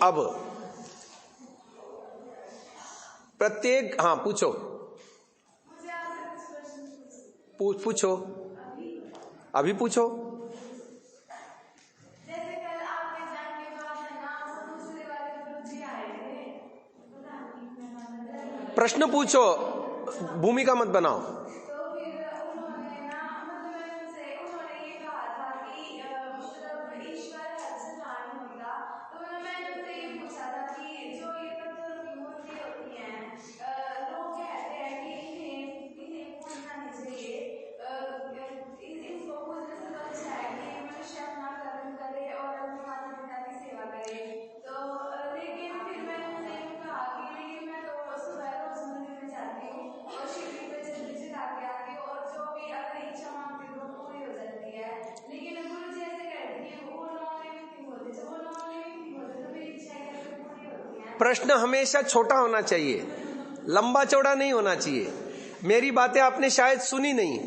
अब प्रत्येक, हाँ पूछो, पूछो, अभी पूछो। जैसे कल आपके जाने के बाद है ना, वो दूसरे वाले ग्रुप भी आए थे, प्रश्न पूछो, भूमिका मत बनाओ। तो फिर उन्होंने ना, मतलब उन्होंने ये कहा था कि मतलब ईश्वर हर स्थान होगा। तो मैंने उनसे ये पूछा था कि जो ये पत्थरों की मूर्ति होती हैं, लोग कहते हैं कि इन्हें पूजना नहीं चाहिए, इनको पूजने से तो अच्छा है कि मनुष्य अपना कर्म करे और अपने माता पिता की सेवा करे। तो लेकिन फिर मैंने उनसे ये कहा कि लेकिन मैं तो सुबह रोज मंदिर में जाती हूँ और शिव जी पे जल चढ़ा के आती हूँ, और जो भी अगर इच्छा मांगती हूँ वो पूरी हो जाती है। लेकिन गुरु जी ऐसे कहते हैं कि वो नॉन लिविंग होते, जब वो नॉन लिविंग होते तो मेरी इच्छा कैसे पूरी होती है? प्रश्न हमेशा छोटा होना चाहिए, लंबा चौड़ा नहीं होना चाहिए। मेरी बातें आपने शायद सुनी नहीं।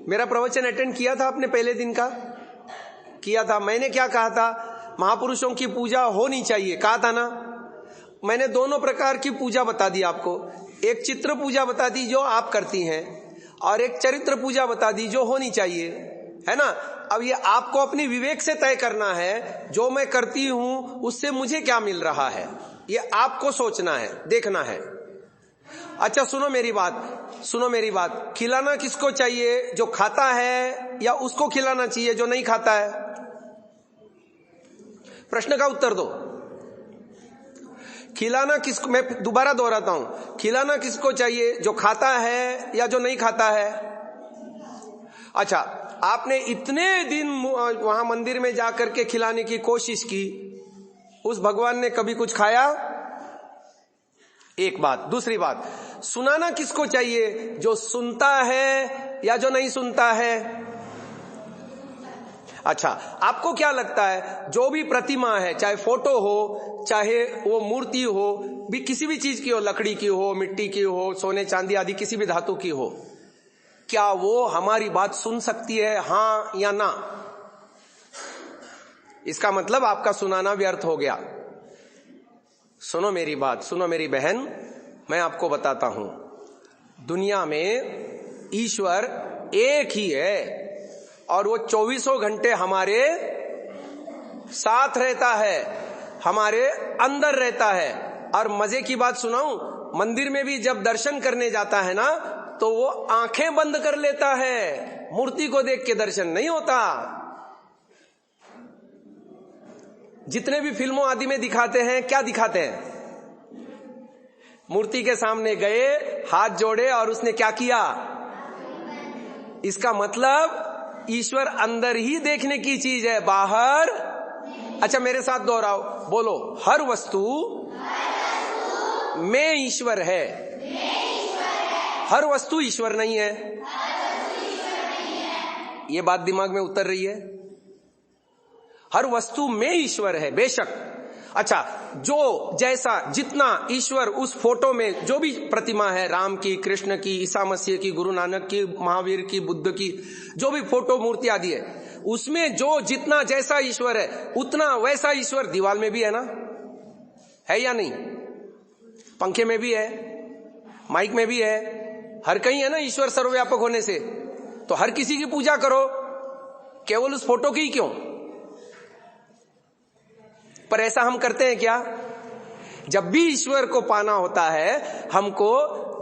मेरा प्रवचन अटेंड किया था आपने? पहले दिन का किया था। मैंने क्या कहा था? महापुरुषों की पूजा होनी चाहिए, कहा था ना। मैंने दोनों प्रकार की पूजा बता दी आपको। एक चित्र पूजा बता दी जो आप करती हैं, और एक चरित्र पूजा बता दी जो होनी चाहिए, है ना। अब ये आपको अपनी विवेक से तय करना है, जो मैं करती हूं उससे मुझे क्या मिल रहा है, ये आपको सोचना है, देखना है। अच्छा सुनो मेरी बात, खिलाना किसको चाहिए? जो खाता है, या उसको खिलाना चाहिए जो नहीं खाता है? प्रश्न का उत्तर दो। खिलाना किसको, मैं दोबारा दोहराता हूं, खिलाना किसको चाहिए? जो खाता है या जो नहीं खाता है? अच्छा, आपने इतने दिन वहां मंदिर में जाकर के खिलाने की कोशिश की, उस भगवान ने कभी कुछ खाया? एक बात। दूसरी बात, सुनाना किसको चाहिए? जो सुनता है या जो नहीं सुनता है? अच्छा, आपको क्या लगता है, जो भी प्रतिमा है, चाहे फोटो हो, चाहे वो मूर्ति हो, भी किसी भी चीज की हो, लकड़ी की हो, मिट्टी की हो, सोने चांदी आदि किसी भी धातु की हो, क्या वो हमारी बात सुन सकती है, हां या ना? इसका मतलब आपका सुनाना व्यर्थ हो गया। सुनो मेरी बात, सुनो मेरी बहन, मैं आपको बताता हूं, दुनिया में ईश्वर एक ही है, और वो 24 घंटे हमारे साथ रहता है, हमारे अंदर रहता है। और मजे की बात सुनाऊं, मंदिर में भी जब दर्शन करने जाता है ना, तो वो आंखें बंद कर लेता है, मूर्ति को देख के दर्शन नहीं होता। जितने भी फिल्मों आदि में दिखाते हैं, क्या दिखाते हैं? मूर्ति के सामने गए, हाथ जोड़े, और उसने क्या किया? इसका मतलब ईश्वर अंदर ही देखने की चीज है, बाहर। अच्छा मेरे साथ दोहराओ, बोलो, हर वस्तु में ईश्वर है। हर वस्तु ईश्वर नहीं है। ये बात दिमाग में उतर रही है? हर वस्तु में ईश्वर है, बेशक। अच्छा, जो जैसा जितना ईश्वर उस फोटो में, जो भी प्रतिमा है, राम की, कृष्ण की, ईसा मसीह की, गुरु नानक की, महावीर की, बुद्ध की, जो भी फोटो मूर्ति आदि है, उसमें जो जितना जैसा ईश्वर है, उतना वैसा ईश्वर दीवार में भी है ना, है या नहीं? पंखे में भी है, माइक में भी है, हर कहीं है ना ईश्वर सर्वव्यापक होने से। तो हर किसी की पूजा करो, केवल उस फोटो की ही क्यों? पर ऐसा हम करते हैं क्या? जब भी ईश्वर को पाना होता है, हमको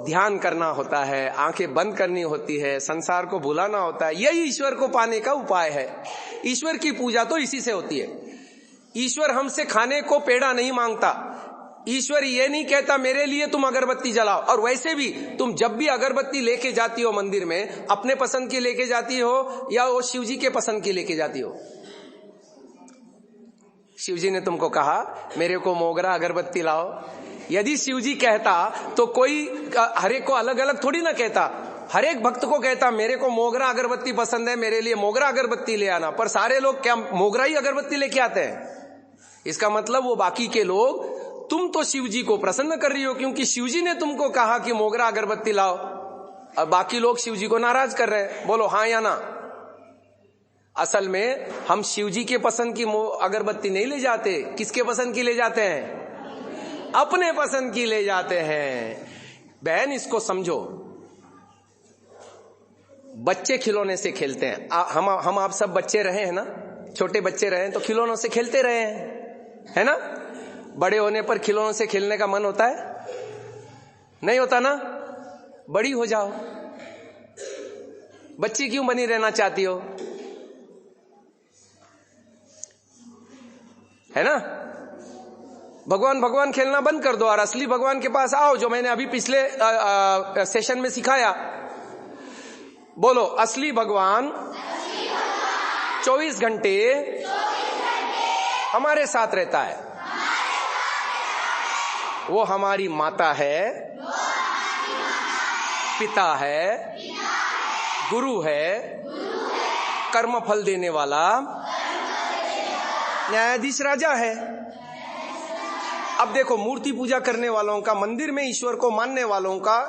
ध्यान करना होता है, आंखें बंद करनी होती है, संसार को भुलाना होता है। यही ईश्वर को पाने का उपाय है। ईश्वर की पूजा तो इसी से होती है। ईश्वर हमसे खाने को पेड़ा नहीं मांगता। ईश्वर ये नहीं कहता मेरे लिए तुम अगरबत्ती जलाओ। और वैसे भी तुम जब भी अगरबत्ती लेके जाती हो मंदिर में, अपने पसंद की लेके जाती हो या वो शिव जी के पसंद की लेके जाती हो? शिव जी ने तुमको कहा मेरे को मोगरा अगरबत्ती लाओ। यदि शिव जी कहता तो कोई हर एक को अलग अलग थोड़ी ना कहता, हर एक भक्त को कहता मेरे को मोगरा अगरबत्ती पसंद है, मेरे लिए मोगरा अगरबत्ती ले आना, पर सारे लोग क्या मोगरा ही अगरबत्ती लेके आते हैं? इसका मतलब वो बाकी के लोग, तुम तो शिव जी को प्रसन्न कर रही हो क्योंकि शिव जी ने तुमको कहा कि मोगरा अगरबत्ती लाओ, और बाकी लोग शिव जी को नाराज कर रहे हैं। बोलो हाँ या ना? असल में हम शिव जी के पसंद की अगरबत्ती नहीं ले जाते, किसके पसंद की ले जाते हैं? अपने पसंद की ले जाते हैं। बहन इसको समझो, बच्चे खिलौने से खेलते हैं। हम आप सब बच्चे रहे हैं ना, छोटे बच्चे रहे हैं तो खिलौनों से खेलते रहे हैं, है ना? बड़े होने पर खिलौनों से खेलने का मन होता है? नहीं होता ना? बड़ी हो जाओ, बच्ची क्यों बनी रहना चाहती हो, है ना? भगवान भगवान खेलना बंद कर दो और असली भगवान के पास आओ, जो मैंने अभी पिछले सेशन में सिखाया। बोलो असली भगवान 24 घंटे हमारे साथ रहता है। वो हमारी माता है, पिता है, गुरु है, कर्म फल देने वाला, न्यायाधीश राजा है। अब देखो, मूर्ति पूजा करने वालों का, मंदिर में ईश्वर को मानने वालों का,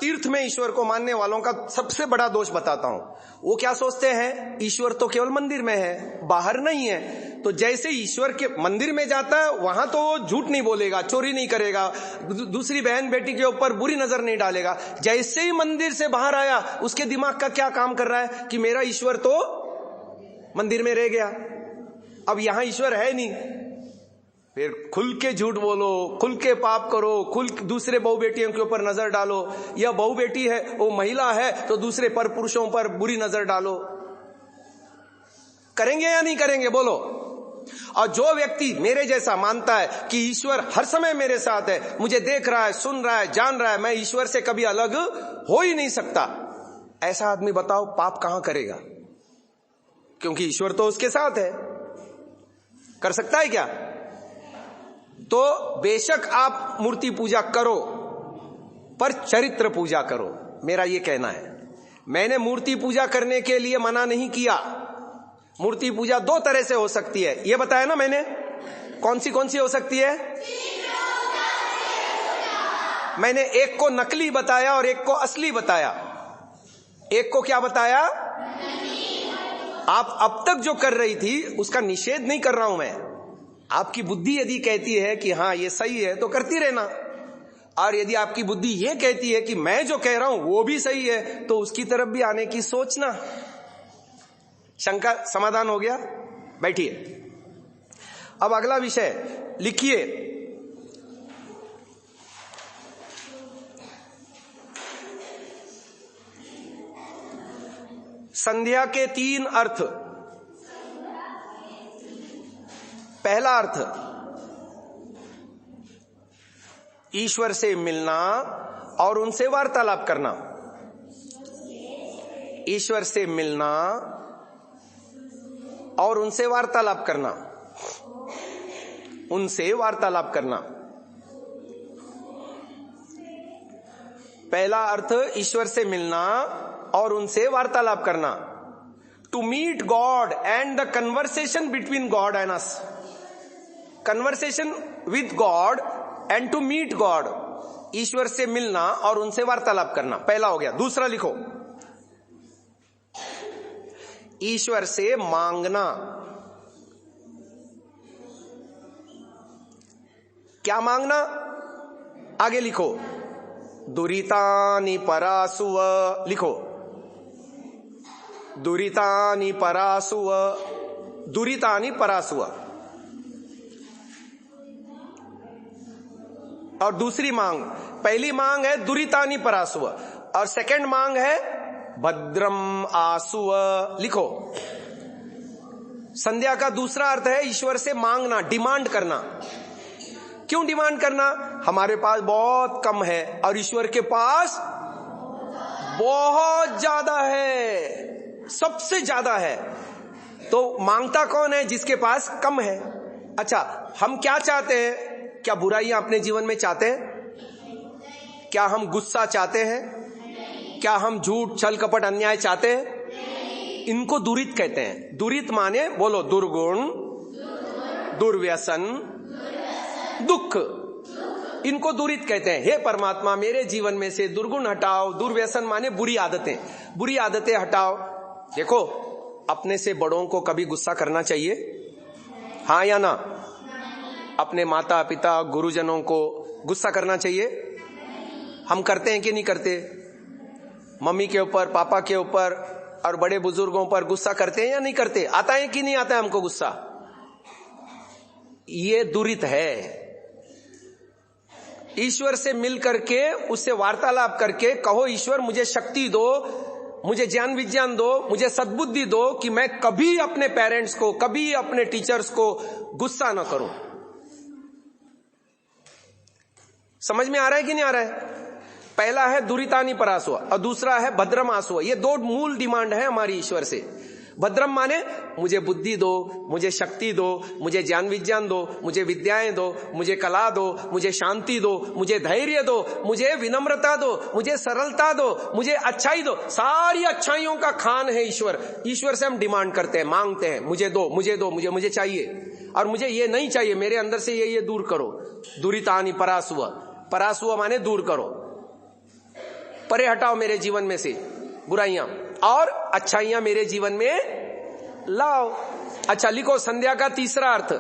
तीर्थ में ईश्वर को मानने वालों का सबसे बड़ा दोष बताता हूं। वो क्या सोचते हैं? ईश्वर तो केवल मंदिर में है, बाहर नहीं है। तो जैसे ईश्वर के मंदिर में जाता है वहां तो वो झूठ नहीं बोलेगा, चोरी नहीं करेगा, दूसरी बहन बेटी के ऊपर बुरी नजर नहीं डालेगा। जैसे ही मंदिर से बाहर आया, उसके दिमाग का क्या काम कर रहा है कि मेरा ईश्वर तो मंदिर में रह गया, अब यहां ईश्वर है नहीं। फिर खुल के झूठ बोलो, खुल के पाप करो, खुल दूसरे बहु बेटियों के ऊपर नजर डालो, या बहु बेटी है वो महिला है तो दूसरे पर पुरुषों पर बुरी नजर डालो। करेंगे या नहीं करेंगे? बोलो। और जो व्यक्ति मेरे जैसा मानता है कि ईश्वर हर समय मेरे साथ है, मुझे देख रहा है, सुन रहा है, जान रहा है, मैं ईश्वर से कभी अलग हो ही नहीं सकता, ऐसा आदमी बताओ पाप कहां करेगा? क्योंकि ईश्वर तो उसके साथ है। कर सकता है क्या? तो बेशक आप मूर्ति पूजा करो, पर चरित्र पूजा करो, मेरा ये कहना है। मैंने मूर्ति पूजा करने के लिए मना नहीं किया। मूर्ति पूजा दो तरह से हो सकती है, ये बताया ना मैंने। कौन सी हो सकती है? मैंने एक को नकली बताया और एक को असली बताया। एक को क्या बताया? आप अब तक जो कर रही थी उसका निषेध नहीं कर रहा हूं मैं। आपकी बुद्धि यदि कहती है कि हाँ ये सही है तो करती रहना, और यदि आपकी बुद्धि ये कहती है कि मैं जो कह रहा हूं वो भी सही है तो उसकी तरफ भी आने की सोचना। शंका समाधान हो गया? बैठिए। अब अगला विषय लिखिए। संध्या के 3 अर्थ। पहला अर्थ, ईश्वर से मिलना और उनसे वार्तालाप करना। ईश्वर से मिलना और उनसे वार्तालाप करना। उनसे वार्तालाप करना। पहला अर्थ ईश्वर से मिलना और उनसे वार्तालाप करना। To meet God and the conversation between God and us. Conversation with God and to meet God. ईश्वर से मिलना और उनसे वार्तालाप करना, पहला हो गया। दूसरा लिखो, ईश्वर से मांगना। क्या मांगना? आगे लिखो, दुरितानि परासुव। लिखो, दुरितानि परासुव। दुरितानि परासुव। और दूसरी मांग, पहली मांग है दुरितानि परासुव और सेकंड मांग है भद्रम आसुव। लिखो, संध्या का दूसरा अर्थ है ईश्वर से मांगना, डिमांड करना। क्यों डिमांड करना? हमारे पास बहुत कम है और ईश्वर के पास बहुत ज्यादा है, सबसे ज्यादा है। तो मांगता कौन है? जिसके पास कम है। अच्छा, हम क्या चाहते हैं? क्या बुराइयां अपने जीवन में चाहते हैं? क्या हम गुस्सा चाहते हैं? क्या हम झूठ, छल, कपट, अन्याय चाहते हैं? इनको दुरित कहते हैं। दुरित माने बोलो, दुर्गुण, दुर्व्यसन, दुख, इनको दुरित कहते हैं। हे परमात्मा, मेरे जीवन में से दुर्गुण हटाओ, दुर्व्यसन माने बुरी आदतें, बुरी आदतें हटाओ। देखो, अपने से बड़ों को कभी गुस्सा करना चाहिए? हाँ या ना? अपने माता पिता गुरुजनों को गुस्सा करना चाहिए? हम करते हैं कि नहीं करते? मम्मी के ऊपर, पापा के ऊपर और बड़े बुजुर्गों पर गुस्सा करते हैं या नहीं करते? आता है कि नहीं आता है हमको गुस्सा? ये दुरित है। ईश्वर से मिल करके, उससे वार्तालाप करके कहो, ईश्वर मुझे शक्ति दो, मुझे ज्ञान विज्ञान दो, मुझे सद्बुद्धि दो कि मैं कभी अपने पेरेंट्स को, कभी अपने टीचर्स को गुस्सा ना करूं। समझ में आ रहा है कि नहीं आ रहा है? पहला है दुरितानि परासुआ और दूसरा है भद्रम आसुआ। ये दो मूल डिमांड है हमारी ईश्वर से। भद्रम माने मुझे बुद्धि दो, मुझे शक्ति दो, मुझे ज्ञान विज्ञान दो, मुझे विद्याएं दो, मुझे कला दो, मुझे शांति दो, मुझे धैर्य दो, मुझे विनम्रता दो, मुझे सरलता दो, मुझे अच्छाई दो। सारी अच्छाइयों का खान है ईश्वर। ईश्वर से हम डिमांड करते हैं, मांगते हैं, मुझे दो, मुझे दो, मुझे मुझे चाहिए, और मुझे ये नहीं चाहिए, मेरे अंदर से ये दूर करो। दुरितानि परासुआ, परासुआ माने दूर करो, परे हटाओ मेरे जीवन में से बुराइयां, और अच्छाइयां मेरे जीवन में लाओ। अच्छा, लिखो संध्या का तीसरा अर्थ।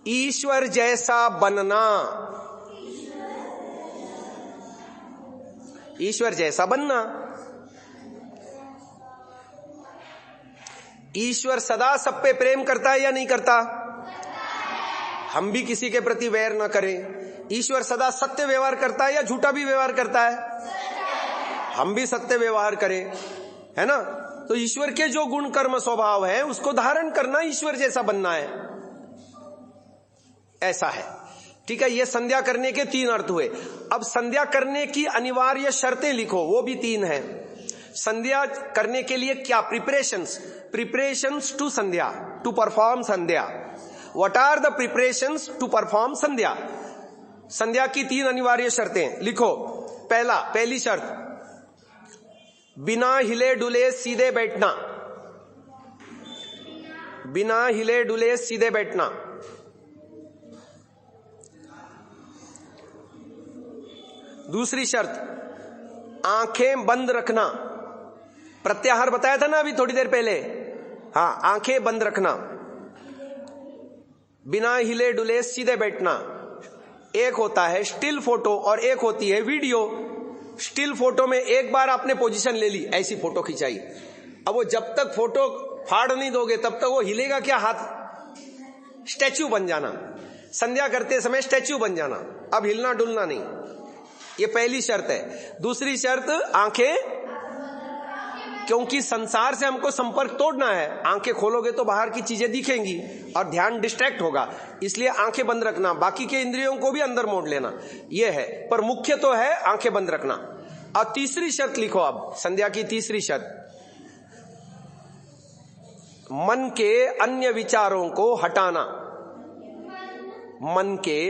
ईश्वर जैसा बनना। ईश्वर जैसा बनना। ईश्वर सदा सब पे प्रेम करता है या नहीं करता? हम भी किसी के प्रति वैर न करें। ईश्वर सदा सत्य व्यवहार करता है या झूठा भी व्यवहार करता है? हम भी सत्य व्यवहार करें, है ना? तो ईश्वर के जो गुण कर्म स्वभाव है उसको धारण करना, ईश्वर जैसा बनना है, ऐसा है। ठीक है, ये संध्या करने के 3 अर्थ हुए। अब संध्या करने की अनिवार्य शर्तें लिखो, वो भी 3 हैं। संध्या करने के लिए क्या preparations to sandhya, to perform sandhya. What are the preparations to perform sandhya? संध्या की 3 अनिवार्य शर्तें लिखो। पहली शर्त, बिना हिले डुले सीधे बैठना। बिना हिले डुले सीधे बैठना। दूसरी शर्त, आंखें बंद रखना। प्रत्याहार बताया था ना अभी थोड़ी देर पहले। हाँ, आंखें बंद रखना, बिना हिले डुले सीधे बैठना। एक होता है स्टिल फोटो और एक होती है वीडियो। स्टिल फोटो में एक बार आपने पोजीशन ले ली, ऐसी फोटो खिंचाई, अब वो जब तक फोटो फाड़ नहीं दोगे तब तक वो हिलेगा क्या? हाथ स्टैच्यू बन जाना। संध्या करते समय स्टैच्यू बन जाना, अब हिलना डुलना नहीं। ये पहली शर्त है। दूसरी शर्त, आंखें, क्योंकि संसार से हमको संपर्क तोड़ना है। आंखें खोलोगे तो बाहर की चीजें दिखेंगी और ध्यान डिस्ट्रैक्ट होगा, इसलिए आंखें बंद रखना। बाकी के इंद्रियों को भी अंदर मोड़ लेना, यह है, पर मुख्य तो है आंखें बंद रखना। और तीसरी शर्त लिखो, अब संध्या की तीसरी शर्त, मन के अन्य विचारों को हटाना। मन के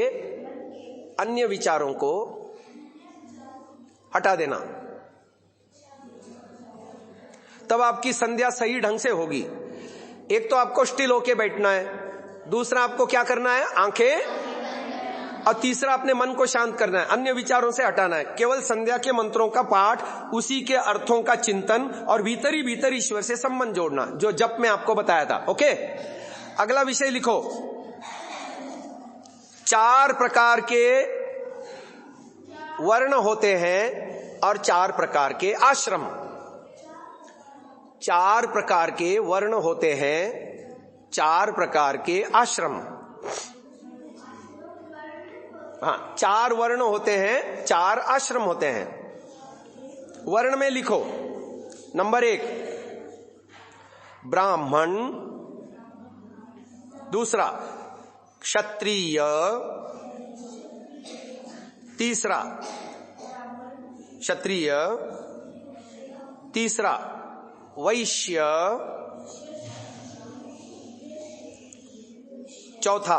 अन्य विचारों को हटा देना, तब आपकी संध्या सही ढंग से होगी। एक तो आपको स्टिल होके बैठना है, दूसरा आपको क्या करना है? आंखें, और तीसरा अपने मन को शांत करना है, अन्य विचारों से हटाना है। केवल संध्या के मंत्रों का पाठ, उसी के अर्थों का चिंतन और भीतर ही भीतर ईश्वर से संबंध जोड़ना, जो जप में आपको बताया था। ओके, अगला विषय लिखो। 4 प्रकार के वर्ण होते हैं और 4 प्रकार के आश्रम। 4 प्रकार के वर्ण होते हैं, 4 प्रकार के आश्रम। हाँ, 4 वर्ण होते हैं, 4 आश्रम होते हैं। वर्ण में लिखो, नंबर 1 ब्राह्मण, दूसरा क्षत्रिय, तीसरा क्षत्रिय, तीसरा वैश्य, चौथा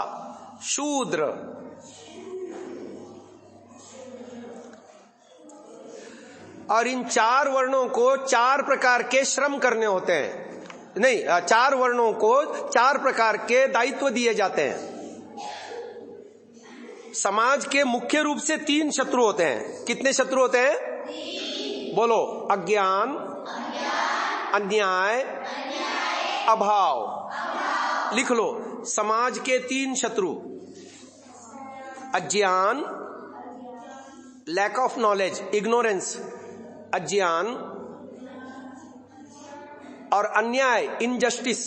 शूद्र। और इन 4 वर्णों को 4 प्रकार के श्रम करने होते हैं, नहीं, 4 वर्णों को 4 प्रकार के दायित्व दिए जाते हैं। समाज के मुख्य रूप से 3 शत्रु होते हैं। कितने शत्रु होते हैं? बोलो। अज्ञान, अन्याय, अभाव। लिख लो। समाज के 3 शत्रु: अज्ञान, लैक ऑफ नॉलेज, इग्नोरेंस, अज्ञान, और अन्याय, इनजस्टिस,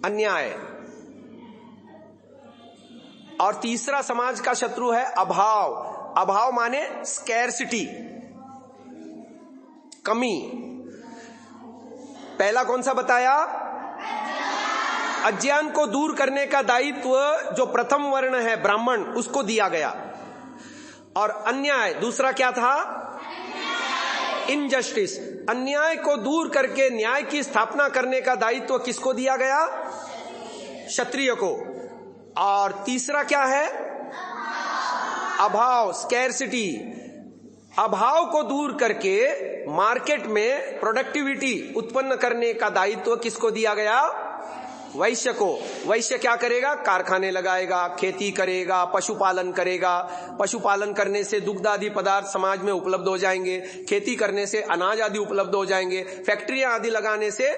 अन्याय। और तीसरा समाज का शत्रु है अभाव। अभाव माने स्कैर्सिटी, कमी। पहला कौन सा बताया? अज्ञान को दूर करने का दायित्व जो प्रथम वर्ण है ब्राह्मण, उसको दिया गया। और अन्याय, दूसरा क्या था? इनजस्टिस। अन्याय को दूर करके न्याय की स्थापना करने का दायित्व किसको दिया गया? क्षत्रिय को। और तीसरा क्या है? अभाव, स्कैर्सिटी। अभाव को दूर करके मार्केट में प्रोडक्टिविटी उत्पन्न करने का दायित्व किसको दिया गया? वैश्य को। वैश्य क्या करेगा? कारखाने लगाएगा, खेती करेगा, पशुपालन करेगा। पशुपालन करने से दुग्ध आदि पदार्थ समाज में उपलब्ध हो जाएंगे, खेती करने से अनाज आदि उपलब्ध हो जाएंगे, फैक्ट्रियां आदि लगाने से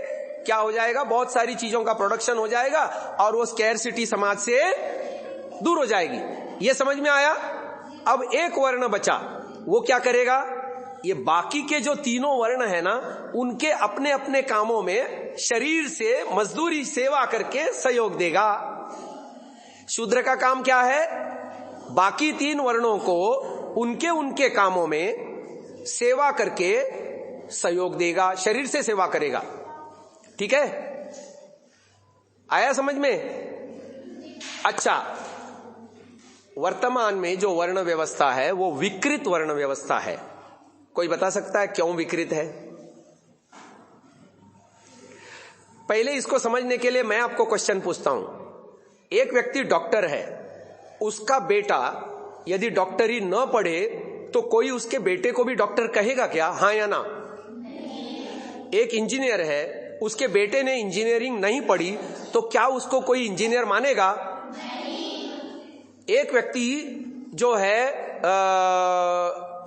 क्या हो जाएगा? बहुत सारी चीजों का प्रोडक्शन हो जाएगा और वो स्कैर्सिटी समाज से दूर हो जाएगी। ये समझ में आया? अब एक वर्ण बचा, वो क्या करेगा? ये बाकी के जो 3 वर्ण है ना, उनके अपने अपने कामों में शरीर से मजदूरी सेवा करके सहयोग देगा। शूद्र का काम क्या है? बाकी 3 वर्णों को उनके उनके कामों में सेवा करके सहयोग देगा, शरीर से सेवा करेगा। ठीक है? आया समझ में? अच्छा, वर्तमान में जो वर्ण व्यवस्था है वो विकृत वर्ण व्यवस्था है। कोई बता सकता है क्यों विकृत है? पहले इसको समझने के लिए मैं आपको क्वेश्चन पूछता हूं। एक व्यक्ति डॉक्टर है, उसका बेटा यदि डॉक्टरी न पढ़े तो कोई उसके बेटे को भी डॉक्टर कहेगा क्या? हाँ या ना? एक इंजीनियर है, उसके बेटे ने इंजीनियरिंग नहीं पढ़ी तो क्या उसको कोई इंजीनियर मानेगा? एक व्यक्ति जो है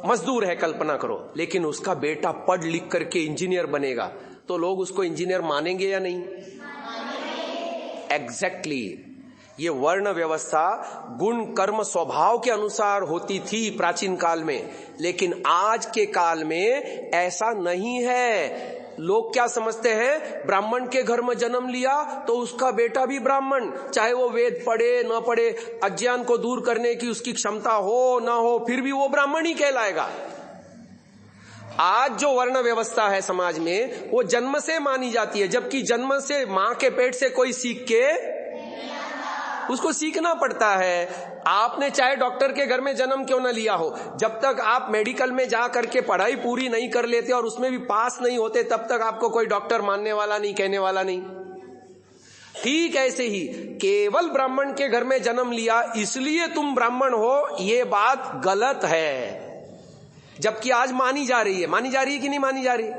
मजदूर है, कल्पना करो, लेकिन उसका बेटा पढ़ लिख करके इंजीनियर बनेगा तो लोग उसको इंजीनियर मानेंगे या नहीं? एग्जैक्टली। ये वर्ण व्यवस्था गुण कर्म स्वभाव के अनुसार होती थी प्राचीन काल में, लेकिन आज के काल में ऐसा नहीं है। लोग क्या समझते हैं? ब्राह्मण के घर में जन्म लिया तो उसका बेटा भी ब्राह्मण, चाहे वो वेद पढ़े न पढ़े, अज्ञान को दूर करने की उसकी क्षमता हो ना हो, फिर भी वो ब्राह्मण ही कहलाएगा। आज जो वर्ण व्यवस्था है समाज में, वो जन्म से मानी जाती है, जबकि जन्म से मां के पेट से कोई सीख के उसको सीखना पड़ता है। आपने चाहे डॉक्टर के घर में जन्म क्यों ना लिया हो, जब तक आप मेडिकल में जा करके पढ़ाई पूरी नहीं कर लेते और उसमें भी पास नहीं होते, तब तक आपको कोई डॉक्टर मानने वाला नहीं, कहने वाला नहीं। ठीक ऐसे ही केवल ब्राह्मण के घर में जन्म लिया इसलिए तुम ब्राह्मण हो, ये बात गलत है। जबकि आज मानी जा रही है। मानी जा रही है कि नहीं मानी जा रही?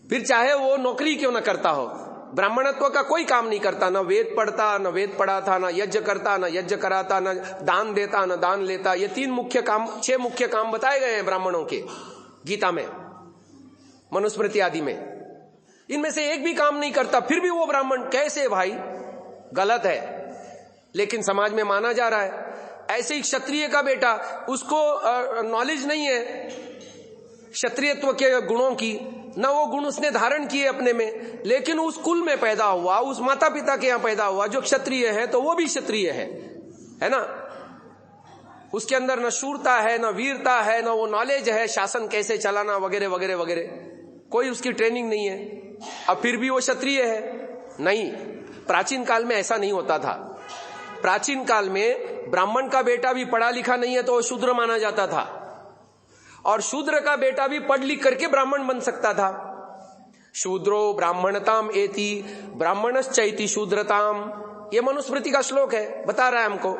फिर चाहे वो नौकरी क्यों ना करता हो, ब्राह्मणत्व का कोई काम नहीं करता, ना वेद पढ़ता, ना वेद पढ़ा था, ना यज्ञ करता, ना यज्ञ कराता, ना दान देता, ना दान लेता। ये 3 मुख्य काम, 6 मुख्य काम बताए गए हैं ब्राह्मणों के गीता में, मनुस्मृति आदि में। इनमें से एक भी काम नहीं करता, फिर भी वो ब्राह्मण कैसे भाई? गलत है, लेकिन समाज में माना जा रहा है। ऐसे ही क्षत्रिय का बेटा, उसको नॉलेज नहीं है क्षत्रियत्व के गुणों की, ना वो गुण उसने धारण किए अपने में, लेकिन उस कुल में पैदा हुआ, उस माता पिता के यहां पैदा हुआ जो क्षत्रिय है, तो वो भी क्षत्रिय है ना? उसके अंदर न शूरता है, न वीरता है, न वो नॉलेज है शासन कैसे चलाना वगैरह वगैरह वगैरह, कोई उसकी ट्रेनिंग नहीं है, अब फिर भी वो क्षत्रिय है? नहीं, प्राचीन काल में ऐसा नहीं होता था। प्राचीन काल में ब्राह्मण का बेटा भी पढ़ा लिखा नहीं है तो वो शूद्र माना जाता था, और शूद्र का बेटा भी पढ़ लिख करके ब्राह्मण बन सकता था। शूद्रो ब्राह्मणताम एति ब्राह्मणश्चैति शूद्रताम। ये मनुस्मृति का श्लोक है, बता रहा है हमको।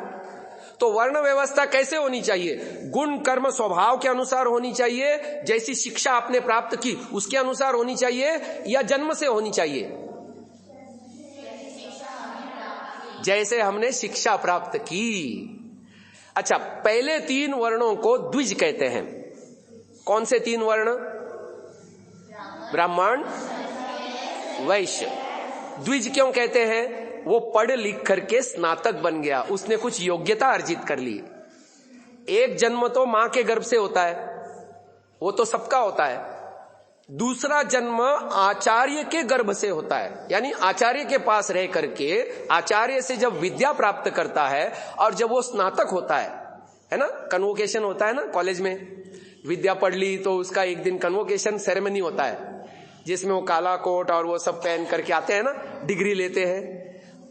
तो वर्ण व्यवस्था कैसे होनी चाहिए? गुण कर्म स्वभाव के अनुसार होनी चाहिए, जैसी शिक्षा आपने प्राप्त की उसके अनुसार होनी चाहिए, या जन्म से होनी चाहिए? जैसे हमने शिक्षा प्राप्त की। अच्छा, पहले 3 वर्णों को द्विज कहते हैं। कौन से 3 वर्ण? ब्राह्मण, वैश्य। द्विज क्यों कहते हैं? वो पढ़ लिख करके स्नातक बन गया, उसने कुछ योग्यता अर्जित कर ली। एक जन्म तो मां के गर्भ से होता है, वो तो सबका होता है। दूसरा जन्म आचार्य के गर्भ से होता है, यानी आचार्य के पास रह करके आचार्य से जब विद्या प्राप्त करता है और जब वो स्नातक होता है ना, कन्वोकेशन होता है ना कॉलेज में, विद्या पढ़ ली तो उसका एक दिन कन्वोकेशन सेरेमनी होता है, जिसमें वो काला कोट और वो सब पहन करके आते हैं ना, डिग्री लेते हैं।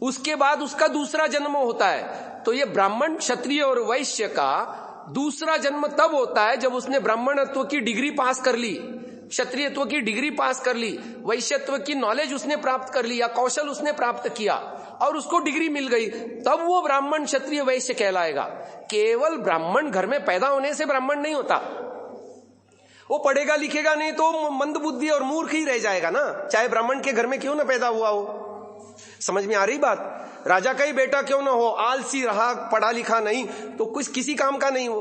उसके बाद उसका दूसरा जन्म होता है। तो ये ब्राह्मण, क्षत्रिय और वैश्य का दूसरा जन्म तब होता है जब उसने ब्राह्मणत्व की डिग्री पास कर ली, क्षत्रियत्व की डिग्री पास कर ली, वैश्यत्व की नॉलेज उसने प्राप्त कर ली या कौशल उसने प्राप्त किया और उसको डिग्री मिल गई, तब वो ब्राह्मण, क्षत्रिय, वैश्य कहलाएगा। केवल ब्राह्मण घर में पैदा होने से ब्राह्मण नहीं होता। वो पढ़ेगा लिखेगा नहीं तो मंदबुद्धि और मूर्ख ही रह जाएगा ना, चाहे ब्राह्मण के घर में क्यों ना पैदा हुआ हो। समझ में आ रही बात? राजा का ही बेटा क्यों ना हो, आलसी रहा, पढ़ा लिखा नहीं, तो कुछ किसी काम का नहीं हो।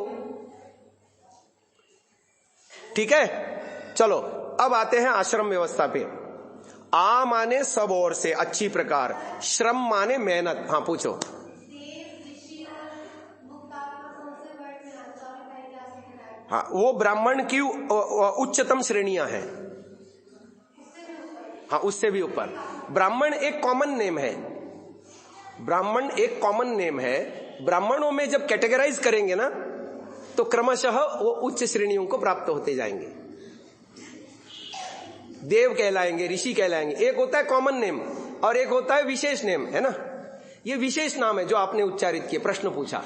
ठीक है, चलो अब आते हैं आश्रम व्यवस्था पे। आ माने सब ओर से, अच्छी प्रकार। श्रम माने मेहनत। हाँ पूछो। हाँ, वो ब्राह्मण की उच्चतम श्रेणियां हैं। हाँ, उससे भी ऊपर। ब्राह्मण एक कॉमन नेम है, ब्राह्मण एक कॉमन नेम है। ब्राह्मणों में जब कैटेगराइज करेंगे ना, तो क्रमशः वो उच्च श्रेणियों को प्राप्त होते जाएंगे। देव कहलाएंगे, ऋषि कहलाएंगे। एक होता है कॉमन नेम और एक होता है विशेष नेम, है ना। ये विशेष नाम है जो आपने उच्चारित किए, प्रश्न पूछा।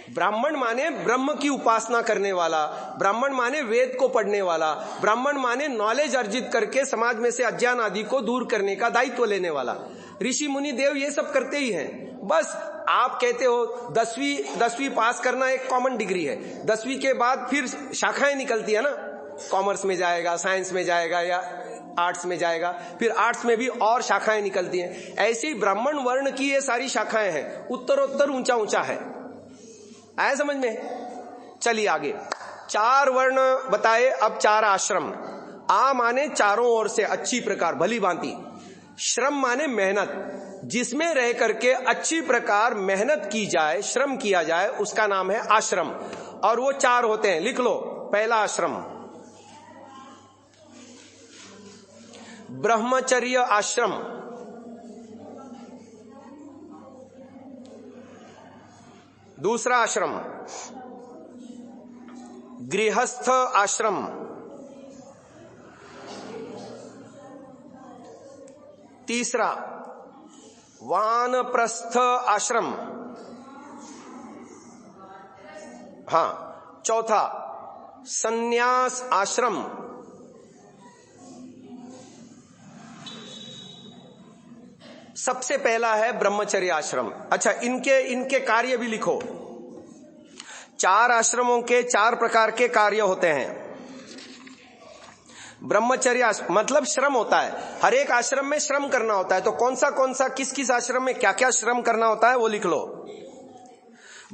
ब्राह्मण माने ब्रह्म की उपासना करने वाला, ब्राह्मण माने वेद को पढ़ने वाला, ब्राह्मण माने नॉलेज अर्जित करके समाज में से अज्ञान आदि को दूर करने का दायित्व लेने वाला। ऋषि मुनि देव ये सब करते ही हैं। बस आप कहते हो 10वीं पास करना एक कॉमन डिग्री है, 10वीं के बाद फिर शाखाएं निकलती है ना, कॉमर्स में जाएगा, साइंस में जाएगा या आर्ट्स में जाएगा, फिर आर्ट्स में भी और शाखाएं निकलती हैं। ऐसे ही ब्राह्मण वर्ण की ये सारी शाखाएं हैं, उत्तरोत्तर ऊंचा ऊंचा है। आया समझ में? चलिए आगे। 4 वर्ण बताए, अब 4 आश्रम। आ माने चारों ओर से, अच्छी प्रकार, भली भांति। श्रम माने मेहनत, जिसमें रह करके अच्छी प्रकार मेहनत की जाए, श्रम किया जाए, उसका नाम है आश्रम। और वो 4 होते हैं, लिख लो। पहला आश्रम ब्रह्मचर्य आश्रम, दूसरा आश्रम गृहस्थ आश्रम, तीसरा वानप्रस्थ आश्रम, हाँ, चौथा संन्यास आश्रम, सबसे पहला है ब्रह्मचर्य आश्रम। अच्छा, इनके कार्य भी लिखो। 4 आश्रमों के 4 प्रकार के कार्य होते हैं। ब्रह्मचर्य मतलब श्रम होता है, हर एक आश्रम में श्रम करना होता है। तो कौन सा किस किस आश्रम में क्या क्या श्रम करना होता है वो लिख लो।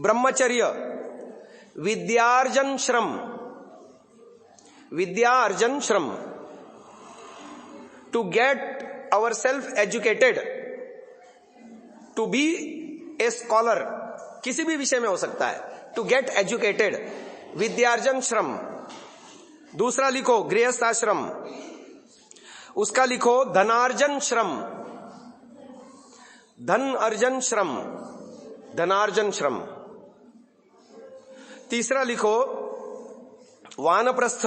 ब्रह्मचर्य विद्यार्जन श्रम, विद्यार्जन श्रम, to get our self educated, to be a scholar, किसी भी विषय में हो सकता है, टू गेट एजुकेटेड, विद्यार्जन श्रम। दूसरा लिखो गृहस्थ आश्रम, उसका लिखो धनार्जन श्रम, धन अर्जन श्रम, धनार्जन श्रम। तीसरा लिखो वानप्रस्थ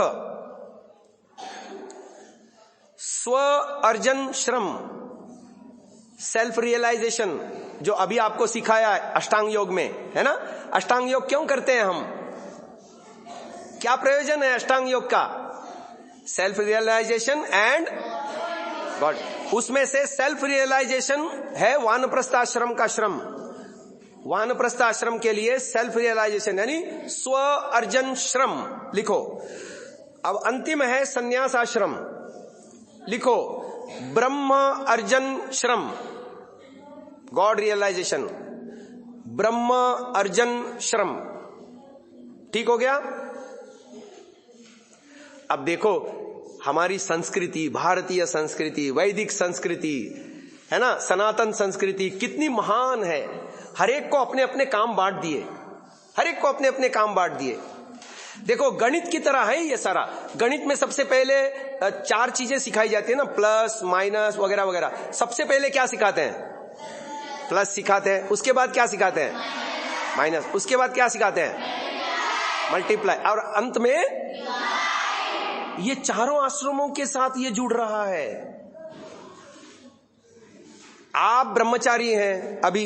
स्व अर्जन श्रम, सेल्फ रियलाइजेशन, जो अभी आपको सिखाया है अष्टांग योग में, है ना। अष्टांग योग क्यों करते हैं हम, क्या प्रयोजन है अष्टांग योग का? सेल्फ रियलाइजेशन एंड गॉड, उसमें से सेल्फ रियलाइजेशन है वानप्रस्थ आश्रम का श्रम। वानप्रस्थ आश्रम के लिए सेल्फ रियलाइजेशन यानी स्व अर्जन श्रम लिखो। अब अंतिम है संन्यास आश्रम, लिखो ब्रह्म अर्जन श्रम, गॉड रियलाइजेशन, ब्रह्म अर्जन श्रम। ठीक हो गया। अब देखो हमारी संस्कृति, भारतीय संस्कृति, वैदिक संस्कृति है ना, सनातन संस्कृति कितनी महान है। हर एक को अपने अपने काम बांट दिए, हर एक को अपने अपने काम बांट दिए। देखो गणित की तरह है ये सारा। गणित में सबसे पहले 4 चीजें सिखाई जाती है ना, प्लस माइनस वगैरह वगैरह। सबसे पहले क्या सिखाते हैं? प्लस सिखाते हैं। उसके बाद क्या सिखाते हैं? माइनस। उसके बाद क्या सिखाते हैं? मल्टीप्लाई। और अंत में ये चारों आश्रमों के साथ ये जुड़ रहा है। आप ब्रह्मचारी हैं, अभी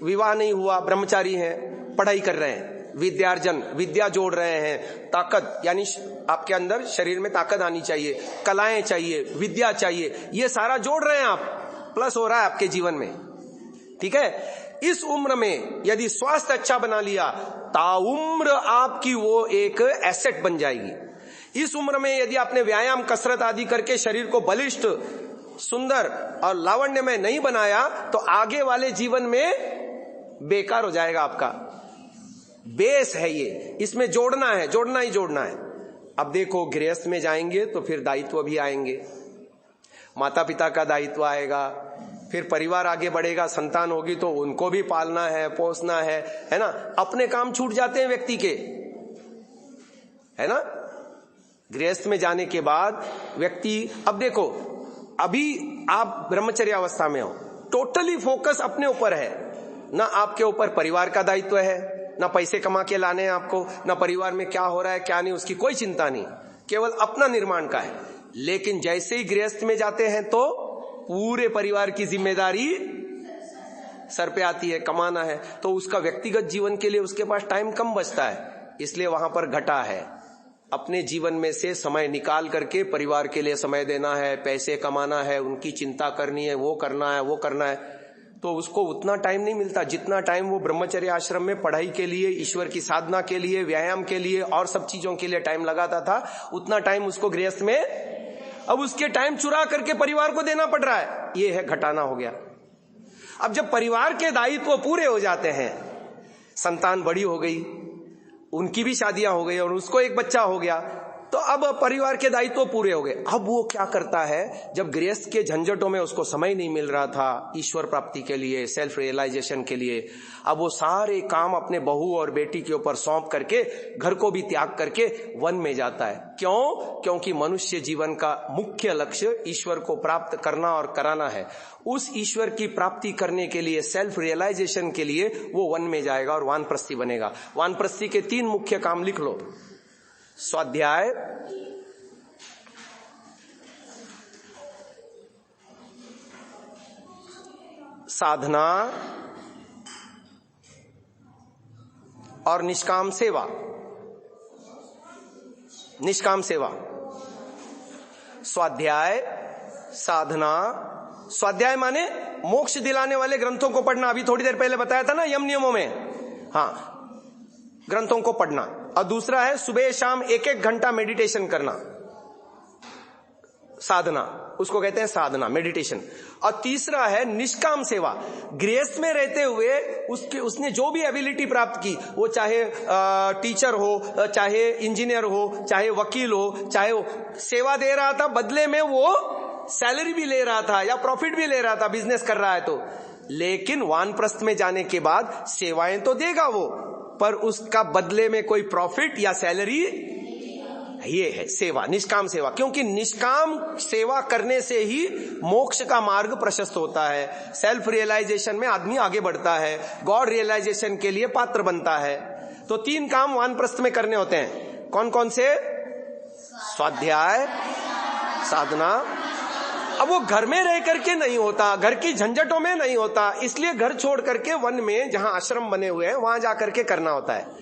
विवाह नहीं हुआ, ब्रह्मचारी हैं, पढ़ाई कर रहे हैं, विद्यार्जन, विद्या जोड़ रहे हैं, ताकत यानी आपके अंदर शरीर में ताकत आनी चाहिए, कलाएं चाहिए, विद्या चाहिए, ये सारा जोड़ रहे हैं आप, प्लस हो रहा है आपके जीवन में। ठीक है। इस उम्र में यदि स्वास्थ्य अच्छा बना लिया, ताउम्र आपकी वो एक एसेट बन जाएगी। इस उम्र में यदि आपने व्यायाम, कसरत आदि करके शरीर को बलिष्ठ, सुंदर और लावण्यमय नहीं बनाया तो आगे वाले जीवन में बेकार हो जाएगा आपका। बेस है ये, इसमें जोड़ना है, जोड़ना ही जोड़ना है। अब देखो गृहस्थ में जाएंगे तो फिर दायित्व भी आएंगे, माता पिता का दायित्व आएगा, फिर परिवार आगे बढ़ेगा, संतान होगी तो उनको भी पालना है, पोसना है ना। अपने काम छूट जाते हैं व्यक्ति के, है ना। गृहस्थ में जाने के बाद व्यक्ति, अब देखो अभी आप ब्रह्मचर्य अवस्था में हो, टोटली फोकस अपने ऊपर है ना, आपके ऊपर परिवार का दायित्व है, ना पैसे कमा के लाने हैं आपको, ना परिवार में क्या हो रहा है क्या नहीं उसकी कोई चिंता नहीं, केवल अपना निर्माण का है। लेकिन जैसे ही गृहस्थ में जाते हैं तो पूरे परिवार की जिम्मेदारी सर पे आती है, कमाना है, तो उसका व्यक्तिगत जीवन के लिए उसके पास टाइम कम बचता है। इसलिए वहां पर घटा है, अपने जीवन में से समय निकाल करके परिवार के लिए समय देना है, पैसे कमाना है, उनकी चिंता करनी है, वो करना है, वो करना है, तो उसको उतना टाइम नहीं मिलता जितना टाइम वो ब्रह्मचर्य आश्रम में पढ़ाई के लिए, ईश्वर की साधना के लिए, व्यायाम के लिए और सब चीजों के लिए टाइम लगाता था, उतना टाइम उसको गृहस्थ में अब उसके टाइम चुरा करके परिवार को देना पड़ रहा है। ये है घटाना हो गया। अब जब परिवार के दायित्व पूरे हो जाते हैं, संतान बड़ी हो गई, उनकी भी शादियां हो गई और उसको एक बच्चा हो गया, तो अब परिवार के दायित्व पूरे हो गए। अब वो क्या करता है, जब गृहस्थ के झंझटों में उसको समय नहीं मिल रहा था ईश्वर प्राप्ति के लिए, सेल्फ रियलाइजेशन के लिए, अब वो सारे काम अपने बहू और बेटी के ऊपर सौंप करके, घर को भी त्याग करके वन में जाता है। क्यों? क्योंकि मनुष्य जीवन का मुख्य लक्ष्य ईश्वर को प्राप्त करना और कराना है। उस ईश्वर की प्राप्ति करने के लिए, सेल्फ रियलाइजेशन के लिए वो वन में जाएगा और वानप्रस्थी बनेगा। वानप्रस्थी के 3 मुख्य काम लिख लो: स्वाध्याय, साधना और निष्काम सेवा। निष्काम सेवा, स्वाध्याय, साधना। स्वाध्याय माने मोक्ष दिलाने वाले ग्रंथों को पढ़ना, अभी थोड़ी देर पहले बताया था ना यम नियमों में, हाँ, ग्रंथों को पढ़ना। और दूसरा है सुबह शाम 1-1 घंटा मेडिटेशन करना, साधना, उसको कहते हैं साधना, मेडिटेशन। और तीसरा है निष्काम सेवा। गृहस्थ में रहते हुए उसने जो भी एबिलिटी प्राप्त की, वो चाहे टीचर हो, चाहे इंजीनियर हो, चाहे वकील हो, चाहे वो सेवा दे रहा था, बदले में वो सैलरी भी ले रहा था या प्रॉफिट भी ले रहा था, बिजनेस कर रहा है तो। लेकिन वानप्रस्थ में जाने के बाद सेवाएं तो देगा वो, पर उसका बदले में कोई प्रॉफिट या सैलरी, ये है सेवा, निष्काम सेवा। क्योंकि निष्काम सेवा करने से ही मोक्ष का मार्ग प्रशस्त होता है, सेल्फ रियलाइजेशन में आदमी आगे बढ़ता है, गॉड रियलाइजेशन के लिए पात्र बनता है। तो 3 काम वानप्रस्थ में करने होते हैं। कौन कौन से? स्वाध्याय, साधना। अब वो घर में रह करके नहीं होता, घर की झंझटों में नहीं होता, इसलिए घर छोड़ करके वन में जहां आश्रम बने हुए हैं वहां जाकर के करना होता है।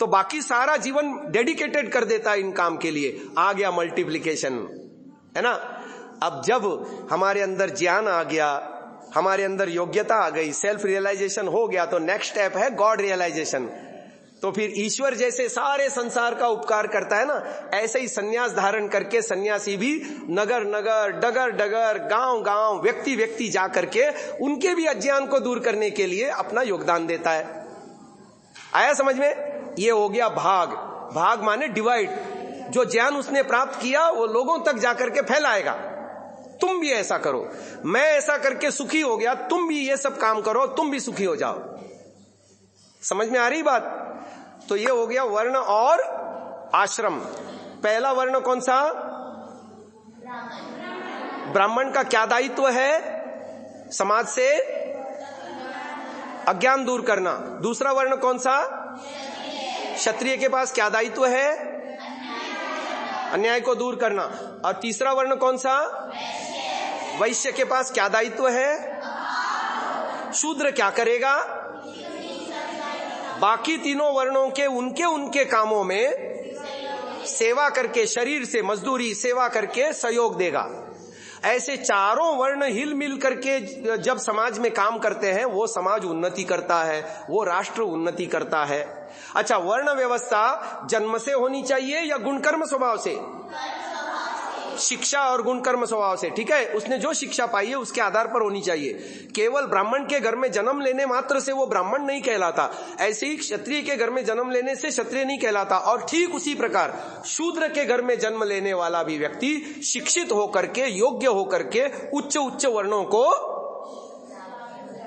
तो बाकी सारा जीवन डेडिकेटेड कर देता है इन काम के लिए। आ गया मल्टीप्लिकेशन, है ना। अब जब हमारे अंदर ज्ञान आ गया, हमारे अंदर योग्यता आ गई, सेल्फ रियलाइजेशन हो गया, तो नेक्स्ट स्टेप है गॉड रियलाइजेशन। तो फिर ईश्वर जैसे सारे संसार का उपकार करता है ना, ऐसे ही संन्यास धारण करके सन्यासी भी नगर नगर, डगर डगर, गांव गांव, व्यक्ति व्यक्ति जा करके उनके भी अज्ञान को दूर करने के लिए अपना योगदान देता है। आया समझ में? ये हो गया भाग। भाग माने डिवाइड। जो ज्ञान उसने प्राप्त किया वो लोगों तक जाकर के फैलाएगा। तुम भी ऐसा करो, मैं ऐसा करके सुखी हो गया, तुम भी ये सब काम करो, तुम भी सुखी हो जाओ। समझ में आ रही बात? तो ये हो गया वर्ण और आश्रम। पहला वर्ण कौन सा? ब्राह्मण का क्या दायित्व है? समाज से अज्ञान दूर करना। दूसरा वर्ण कौन सा? क्षत्रिय के पास क्या दायित्व है? अन्याय को दूर करना। और तीसरा वर्ण कौन सा? वैश्य के पास क्या दायित्व है? शूद्र क्या करेगा? बाकी तीनों वर्णों के उनके उनके कामों में सेवा करके, शरीर से मजदूरी सेवा करके सहयोग देगा। ऐसे चारों वर्ण हिल मिल करके जब समाज में काम करते हैं, वो समाज उन्नति करता है, वो राष्ट्र उन्नति करता है। अच्छा, वर्ण व्यवस्था जन्म से होनी चाहिए या गुणकर्म स्वभाव से? शिक्षा और गुणकर्म स्वभाव से, ठीक है। उसने जो शिक्षा पाई है उसके आधार पर होनी चाहिए। केवल ब्राह्मण के घर में जन्म लेने मात्र से वो ब्राह्मण नहीं कहलाता, ऐसे ही क्षत्रिय के घर में जन्म लेने से क्षत्रिय नहीं कहलाता। और ठीक उसी प्रकार शूद्र के घर में जन्म लेने वाला भी व्यक्ति शिक्षित होकर के, योग्य होकर के उच्च उच्च वर्णों को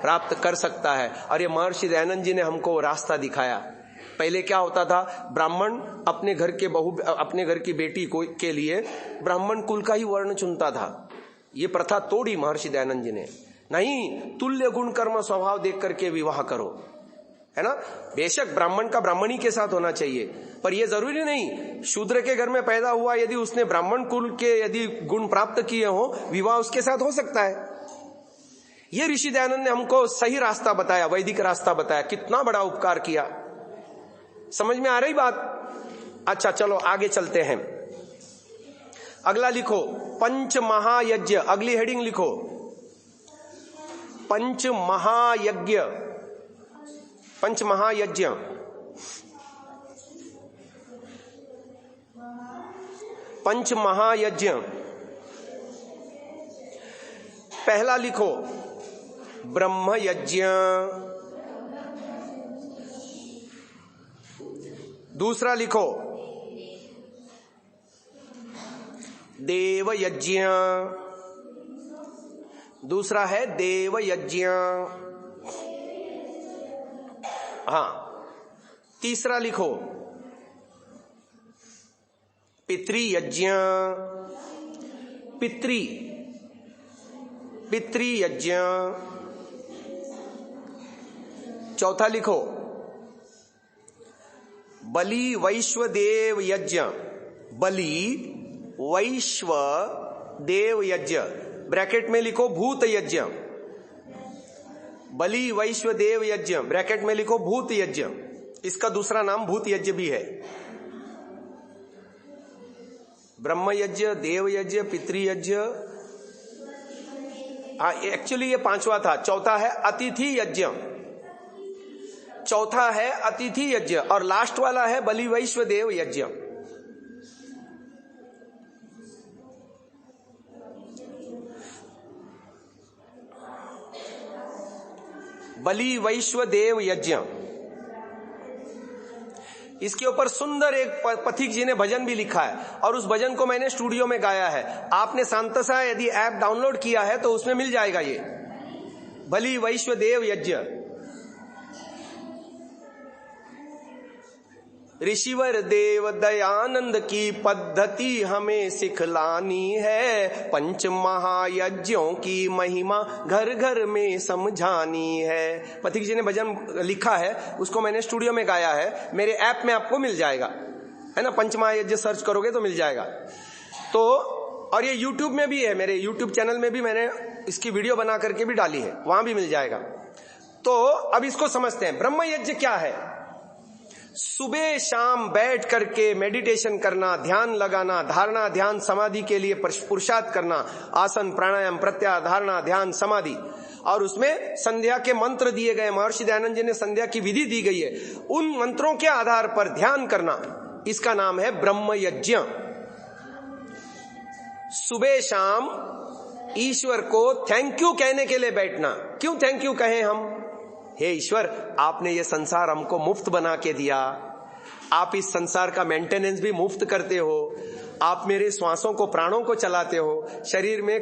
प्राप्त कर सकता है। और ये महर्षि दयानंद जी ने हमको रास्ता दिखाया। पहले क्या होता था? ब्राह्मण अपने घर के अपने घर की बेटी के लिए ब्राह्मण कुल का ही वर्ण चुनता था। ये प्रथा तोड़ी महर्षि दयानंद जी ने। नहीं, तुल्य गुण कर्म स्वभाव देख करके विवाह करो, है ना। बेशक ब्राह्मण का ब्राह्मणी के साथ होना चाहिए, पर यह जरूरी नहीं शूद्र के घर में पैदा हुआ, यदि उसने ब्राह्मण कुल के यदि गुण प्राप्त किए हो, विवाह उसके साथ हो सकता है। ये ऋषि दयानंद ने हमको सही रास्ता बताया, वैदिक रास्ता बताया। कितना बड़ा उपकार किया। समझ में आ रही बात? अच्छा चलो आगे चलते हैं। अगला लिखो, पंच महायज्ञ। अगली हेडिंग लिखो, पंच महायज्ञ। पंच महायज्ञ। पंच महायज्ञ। पहला लिखो ब्रह्म यज्ञ, दूसरा लिखो देव यज्ञ, दूसरा है देव यज्ञ। हाँ, तीसरा लिखो पितृ यज्ञ, पितृ यज्ञ। चौथा लिखो बलि वैश्वदेव यज्ञ, बलि वैश्वदेव यज्ञ। ब्रैकेट में लिखो भूत यज्ञ, बलि वैश्वदेव यज्ञ, ब्रैकेट में लिखो भूत यज्ञ। इसका दूसरा नाम भूत यज्ञ भी है। ब्रह्म यज्ञ, देव यज्ञ, पितृयज्ञ। हाँ, एक्चुअली ये पांचवा था। चौथा है अतिथि यज्ञ, चौथा है अतिथि यज्ञ, और लास्ट वाला है बलि वैश्वदेव यज्ञ। बलि वैश्वदेव यज्ञ। इसके ऊपर सुंदर एक पथिक जी ने भजन भी लिखा है, और उस भजन को मैंने स्टूडियो में गाया है। आपने सांतसा यदि ऐप डाउनलोड किया है तो उसमें मिल जाएगा ये बलि वैश्वदेव यज्ञ। ऋषिवर देव दयानंद की पद्धति हमें सिखलानी है, पंच महायज्ञों की महिमा घर घर में समझानी है। पथिक जी ने भजन लिखा है, उसको मैंने स्टूडियो में गाया है। मेरे ऐप में आपको मिल जाएगा, है ना। पंच महायज्ञ सर्च करोगे तो मिल जाएगा। तो और ये यूट्यूब में भी है, मेरे यूट्यूब चैनल में भी मैंने इसकी वीडियो बना करके भी डाली है, वहां भी मिल जाएगा। तो अब इसको समझते हैं, ब्रह्म यज्ञ क्या है। सुबह शाम बैठ करके मेडिटेशन करना, ध्यान लगाना, धारणा ध्यान समाधि के लिए पुरुषार्थ करना, आसन प्राणायाम प्रत्याहार धारणा ध्यान समाधि, और उसमें संध्या के मंत्र दिए गए, महर्षि दयानंद जी ने संध्या की विधि दी गई है, उन मंत्रों के आधार पर ध्यान करना, इसका नाम है ब्रह्म यज्ञ। सुबह शाम ईश्वर को थैंक यू कहने के लिए बैठना। क्यों थैंक यू कहें हम? हे ईश्वर, आपने ये संसार हमको मुफ्त बना के दिया, आप इस संसार का मेंटेनेंस भी मुफ्त करते हो, आप मेरे श्वासों को प्राणों को चलाते हो, शरीर में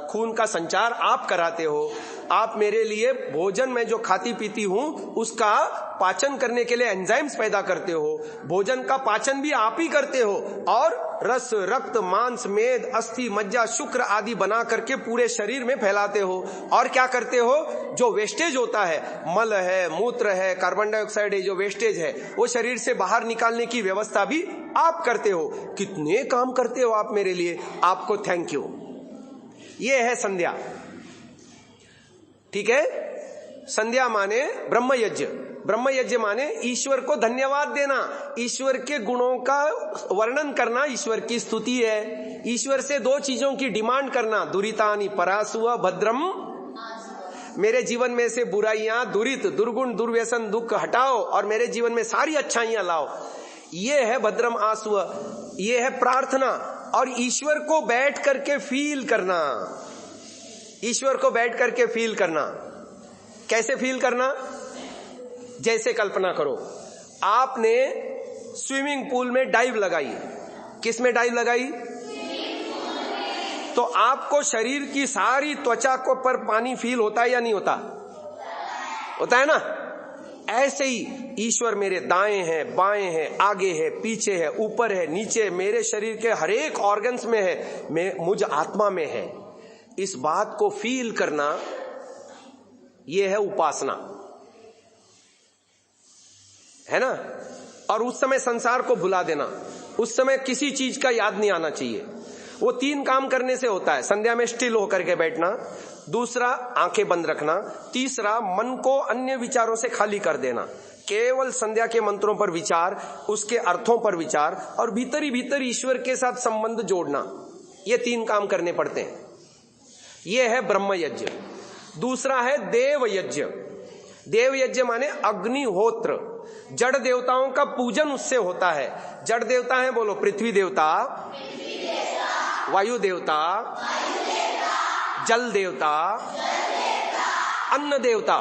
खून का संचार आप कराते हो, आप मेरे लिए भोजन में जो खाती पीती हूं उसका पाचन करने के लिए एंजाइम्स पैदा करते हो, भोजन का पाचन भी आप ही करते हो, और रस रक्त मांस मेद अस्थि मज्जा शुक्र आदि बना करके पूरे शरीर में फैलाते हो। और क्या करते हो? जो वेस्टेज होता है, मल है, मूत्र है, कार्बन डाइऑक्साइड है, जो वेस्टेज है वो शरीर से बाहर निकालने की व्यवस्था भी आप करते हो। कितने काम करते हो आप मेरे लिए, आपको थैंक यू। ये है संध्या। ठीक है, संध्या माने ब्रह्म यज्ञ। ब्रह्म यज्ञ माने ईश्वर को धन्यवाद देना, ईश्वर के गुणों का वर्णन करना, ईश्वर की स्तुति है। ईश्वर से दो चीजों की डिमांड करना, दुरितानि परासुव भद्रम, मेरे जीवन में से बुराइयां दुरित दुर्गुण दुर्व्यसन दुख हटाओ और मेरे जीवन में सारी अच्छाइयां लाओ। ये है भद्रम आसुव, ये है प्रार्थना। और ईश्वर को बैठ करके फील करना, ईश्वर को बैठ करके फील करना। कैसे फील करना? जैसे कल्पना करो आपने स्विमिंग पूल में डाइव लगाई। किस में डाइव लगाई? तो आपको शरीर की सारी त्वचा को पर पानी फील होता है या नहीं होता? होता है ना। ऐसे ही ईश्वर मेरे दाएं है, बाएं है, आगे है, पीछे है, ऊपर है, नीचे, मेरे शरीर के हर एक ऑर्गन्स में है, मैं मुझ आत्मा में है। इस बात को फील करना, यह है उपासना, है ना। और उस समय संसार को भुला देना, उस समय किसी चीज का याद नहीं आना चाहिए। वो तीन काम करने से होता है। संध्या में स्टिल होकर के बैठना, दूसरा आंखें बंद रखना, तीसरा मन को अन्य विचारों से खाली कर देना, केवल संध्या के मंत्रों पर विचार, उसके अर्थों पर विचार, और भीतर ही भीतर ईश्वर के साथ संबंध जोड़ना। ये तीन काम करने पड़ते हैं। ये है ब्रह्म यज्ञ। दूसरा है देव यज्ञ। देव यज्ञ माने अग्निहोत्र, जड़ देवताओं का पूजन उससे होता है। जड़ देवता है, बोलो, पृथ्वी देवता, वायु देवता, जल देवता, अन्न देवता।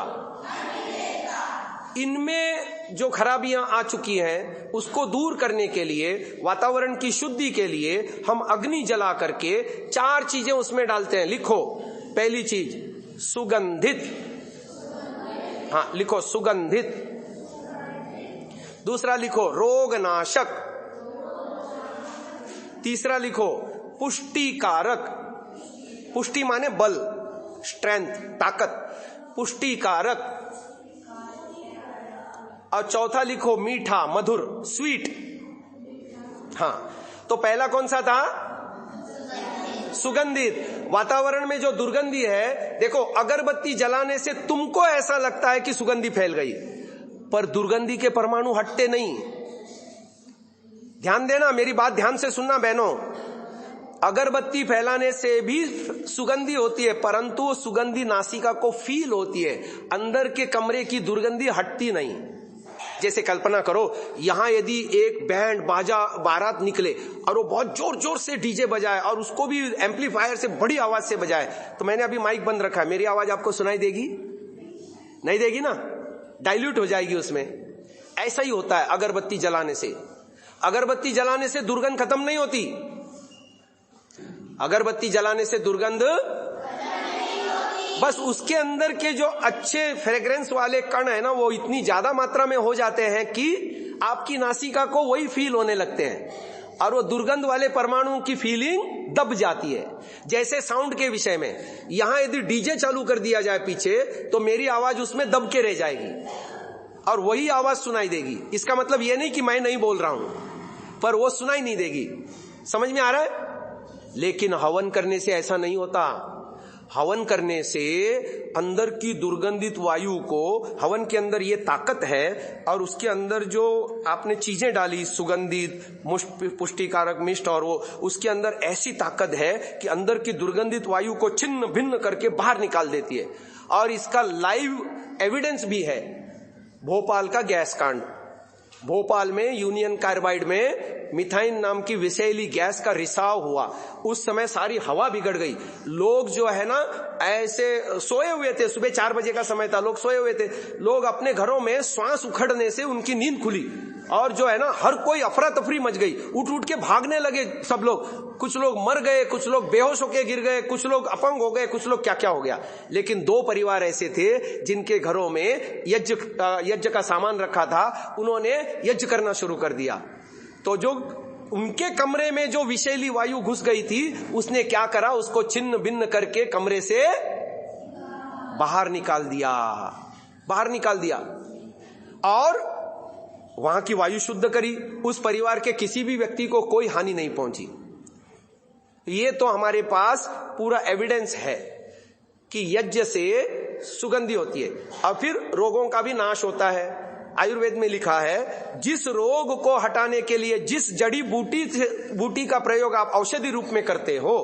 इनमें जो खराबियां आ चुकी हैं उसको दूर करने के लिए, वातावरण की शुद्धि के लिए हम अग्नि जला करके चार चीजें उसमें डालते हैं। लिखो, पहली चीज सुगंधित, हाँ लिखो सुगंधित। दूसरा लिखो रोगनाशक। तीसरा लिखो पुष्टिकारक। पुष्टि माने बल, स्ट्रेंथ, ताकत, पुष्टिकारक। और चौथा लिखो मीठा, मधुर, स्वीट। हाँ, तो पहला कौन सा था? सुगंधित। वातावरण में जो दुर्गंधी है, देखो अगरबत्ती जलाने से तुमको ऐसा लगता है कि सुगंधी फैल गई, पर दुर्गंधी के परमाणु हटते नहीं। ध्यान देना, मेरी बात ध्यान से सुनना बहनों। अगरबत्ती फैलाने से भी सुगंधी होती है, परंतु वो सुगंधी नासिका को फील होती है, अंदर के कमरे की दुर्गंधी हटती नहीं। जैसे कल्पना करो, यहां यदि एक बैंड बाजा बारात निकले और वो बहुत जोर जोर से डीजे बजाए और उसको भी एम्पलीफायर से बड़ी आवाज से बजाए, तो मैंने अभी माइक बंद रखा है, मेरी आवाज आपको सुनाई देगी? नहीं देगी ना, डाइल्यूट हो जाएगी उसमें। ऐसा ही होता है अगरबत्ती जलाने से। अगरबत्ती जलाने से दुर्गंध खत्म नहीं होती। अगरबत्ती जलाने से दुर्गंध, बस उसके अंदर के जो अच्छे फ्रेग्रेंस वाले कण है ना, वो इतनी ज्यादा मात्रा में हो जाते हैं कि आपकी नासिका को वही फील होने लगते हैं, और वो दुर्गंध वाले परमाणुओं की फीलिंग दब जाती है। जैसे साउंड के विषय में, यहां यदि डीजे चालू कर दिया जाए पीछे, तो मेरी आवाज उसमें दब के रह जाएगी और वही आवाज सुनाई देगी। इसका मतलब ये नहीं कि मैं नहीं बोल रहा हूं, पर वो सुनाई नहीं देगी। समझ में आ रहा है? लेकिन हवन करने से ऐसा नहीं होता। हवन करने से अंदर की दुर्गंधित वायु को, हवन के अंदर ये ताकत है और उसके अंदर जो आपने चीजें डाली सुगंधित पुष्टिकारक मिष्ट, और वो उसके अंदर ऐसी ताकत है कि अंदर की दुर्गंधित वायु को छिन्न भिन्न करके बाहर निकाल देती है। और इसका लाइव एविडेंस भी है भोपाल का गैस कांड। भोपाल में यूनियन कार्बाइड में मिथाइन नाम की विषैली गैस का रिसाव हुआ। उस समय सारी हवा बिगड़ गई। लोग जो है ना ऐसे सोए हुए थे, सुबह 4 बजे का समय था, लोग सोए हुए थे। लोग अपने घरों में श्वास उखड़ने से उनकी नींद खुली और जो है ना हर कोई अफरा तफरी मच गई। उठ उठ के भागने लगे सब लोग। कुछ लोग मर गए, कुछ लोग बेहोश होके गिर गए, कुछ लोग अपंग हो गए, कुछ लोग क्या क्या हो गया। लेकिन 2 परिवार ऐसे थे जिनके घरों में यज्ञ का सामान रखा था, उन्होंने यज्ञ करना शुरू कर दिया। तो जो उनके कमरे में जो विषैली वायु घुस गई थी, उसने क्या करा, उसको छिन्न भिन्न करके कमरे से बाहर निकाल दिया और वहां की वायु शुद्ध करी। उस परिवार के किसी भी व्यक्ति को कोई हानि नहीं पहुंची। ये तो हमारे पास पूरा एविडेंस है कि यज्ञ से सुगंधी होती है और फिर रोगों का भी नाश होता है। आयुर्वेद में लिखा है, जिस रोग को हटाने के लिए जिस जड़ी बूटी का प्रयोग आप औषधि रूप में करते हो,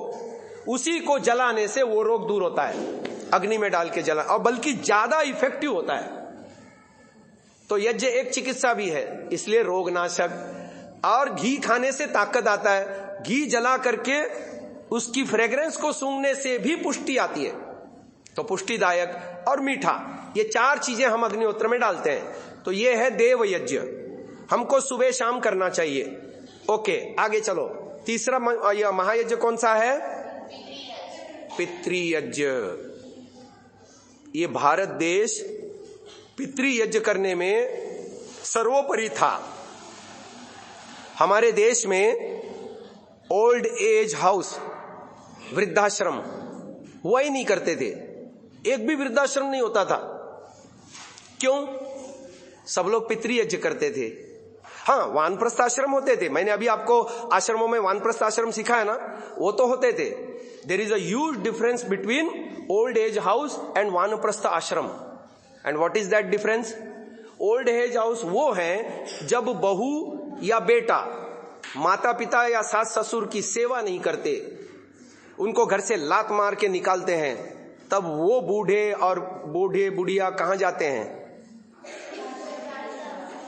उसी को जलाने से वो रोग दूर होता है। अग्नि में डाल के जला, और बल्कि ज्यादा इफेक्टिव होता है। तो यज्ञ एक चिकित्सा भी है, इसलिए रोगनाशक। और घी खाने से ताकत आता है। घी जला करके उसकी फ्रेग्रेंस को सूंघने से भी पुष्टि आती है। तो पुष्टिदायक और मीठा, ये 4 चीजें हम अग्निहोत्र में डालते हैं। तो ये है देव यज्ञ, हमको सुबह शाम करना चाहिए। ओके, आगे चलो। तीसरा महायज्ञ कौन सा है? पितृयज्ञ। ये भारत देश पितृयज्ञ करने में सर्वोपरि था। हमारे देश में ओल्ड एज हाउस, वृद्धाश्रम, वही नहीं करते थे। एक भी वृद्धाश्रम नहीं होता था। क्यों? सब लोग पितृयज्ञ करते थे। हाँ, वानप्रस्थ आश्रम होते थे। मैंने अभी आपको आश्रमों में वानप्रस्थ आश्रम सिखाया ना, वो तो होते थे। There is a huge difference between old age house and vanaprastha ashram. And what is that difference? Old age house वो है जब बहू या बेटा माता पिता या सास ससुर की सेवा नहीं करते, उनको घर से लात मार के निकालते हैं, तब वो बूढ़े और बुढ़िया कहां जाते हैं?